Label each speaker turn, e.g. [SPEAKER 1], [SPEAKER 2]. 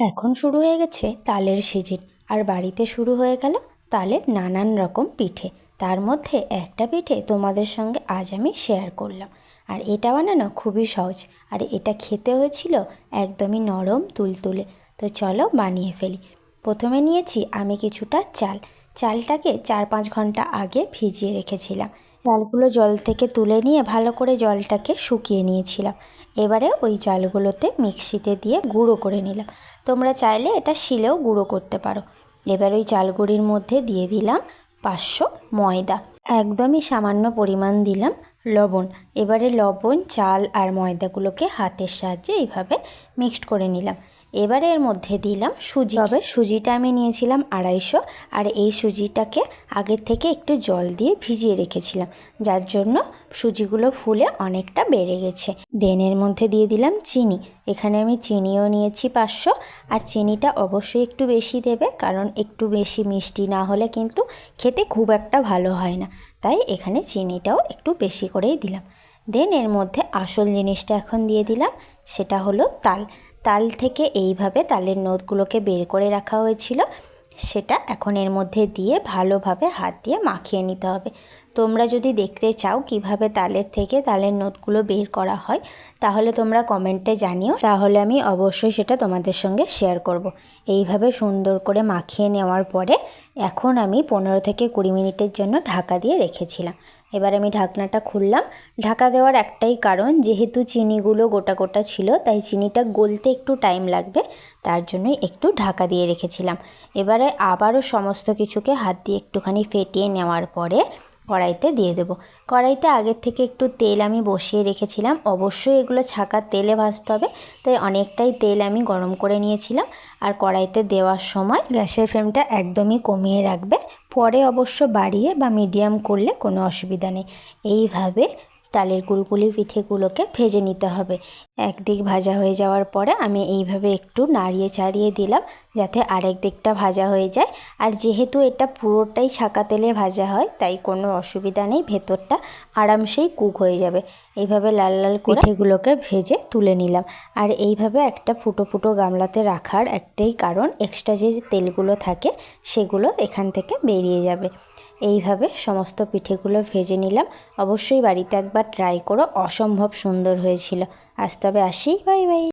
[SPEAKER 1] এখন শুরু হয়ে গেছে তালের সিজন, আর বাড়িতে শুরু হয়ে গেল তালের নানান রকম পিঠে। তার মধ্যে একটা পিঠে তোমাদের সঙ্গে আজ আমি শেয়ার করলাম, আর এটা বানানো খুবই সহজ, আর এটা খেতে হয়েছিল একদমই নরম তুলতুলে। তো চলো বানিয়ে ফেলি। প্রথমে নিয়েছি আমি কিছুটা চালটাকে 4-5 ঘন্টা আগে ভিজিয়ে রেখেছিলাম। চালগুলো জল থেকে তুলে নিয়ে ভালো করে জলটাকে শুকিয়ে নিয়েছিলাম। এবারে ওই চালগুলোতে মিক্সিতে দিয়ে গুঁড়ো করে নিলাম। তোমরা চাইলে এটা শিলেও গুঁড়ো করতে পারো। এবার ওই চালগুঁড়ির মধ্যে দিয়ে দিলাম 500 ময়দা, একদমই সামান্য পরিমাণ দিলাম লবণ। এবারে লবণ, চাল আর ময়দাগুলোকে হাতের সাহায্যে এইভাবে মিক্সড করে নিলাম। এবারে এর মধ্যে দিলাম সুজি। তবে সুজিটা আমি নিয়েছিলাম 250, আর এই সুজিটাকে আগের থেকে একটু জল দিয়ে ভিজিয়ে রেখেছিলাম, যার জন্য সুজিগুলো ফুলে অনেকটা বেড়ে গেছে। দেন এর মধ্যে দিয়ে দিলাম চিনি। এখানে আমি চিনিও নিয়েছি 500, আর চিনিটা অবশ্যই একটু বেশি দেবে, কারণ একটু বেশি মিষ্টি না হলে কিন্তু খেতে খুব একটা ভালো হয় না, তাই এখানে চিনিটাও একটু বেশি করেই দিলাম। দেন এর মধ্যে আসল জিনিসটা এখন দিয়ে দিলাম, সেটা হলো তাল থেকে এইভাবে তালের নোটগুলোকে বের করে রাখা হয়েছিল, সেটা এখন এর মধ্যে দিয়ে ভালোভাবে হাত দিয়ে মাখিয়ে নিতে হবে। তোমরা যদি দেখতে চাও কিভাবে তালের থেকে তালের নোটগুলো বের করা হয়, তাহলে তোমরা কমেন্টে জানিও, তাহলে আমি অবশ্যই সেটা তোমাদের সঙ্গে শেয়ার করব। এইভাবে সুন্দর করে মাখিয়ে নেওয়ার পরে এখন আমি 15 থেকে 20 মিনিটের জন্য ঢাকা দিয়ে রেখেছিলাম। এবার আমি ঢাকনাটা খুললাম। ঢাকা দেওয়ার একটাই কারণ, যেহেতু চিনিগুলো গোটা গোটা ছিল, তাই চিনিটা গলতে একটু টাইম লাগবে, তার জন্যই একটু ঢাকা দিয়ে রেখেছিলাম। এবারে আবারও সমস্ত কিছুকে হাত দিয়ে একটুখানি ফেটিয়ে নেওয়ার পরে কড়াইতে দিয়ে দেবো। কড়াইতে আগের থেকে একটু তেল আমি বসিয়ে রেখেছিলাম। অবশ্যই এগুলো ছাঁকা তেলে ভাজতে হবে, তাই অনেকটাই তেল আমি গরম করে নিয়েছিলাম। আর কড়াইতে দেওয়ার সময় গ্যাসের ফ্লেমটা একদমই কমিয়ে রাখবে, পরে অবশ্য বাড়িয়ে বা মিডিয়াম করলে কোনো অসুবিধা নেই। এইভাবে তালের কুলকুলি পিঠেগুলোকে ভেজে নিতে হবে। একদিক ভাজা হয়ে যাওয়ার পরে আমি এইভাবে একটু নাড়িয়ে চাড়িয়ে দিলাম, যাতে আরেক দিকটা ভাজা হয়ে যায়। আর যেহেতু এটা পুরোটাই ছাঁকা তেলে ভাজা হয়, তাই কোনো অসুবিধা নেই, ভেতরটা আরামসেই কুক হয়ে যাবে। এইভাবে লাল লাল পিঠেগুলোকে ভেজে তুলে নিলাম। আর এইভাবে একটা ফুটো ফুটো গামলাতে রাখার একটাই কারণ, এক্সট্রা যে তেলগুলো থাকে সেগুলো এখান থেকে বেরিয়ে যাবে। এইভাবে সমস্ত পিঠেগুলো ভেজে নিলাম। অবশ্যই বাড়িতে একবার ট্রাই করো, অসম্ভব সুন্দর হয়েছিল। আজ তবে আসি, বাই বাই।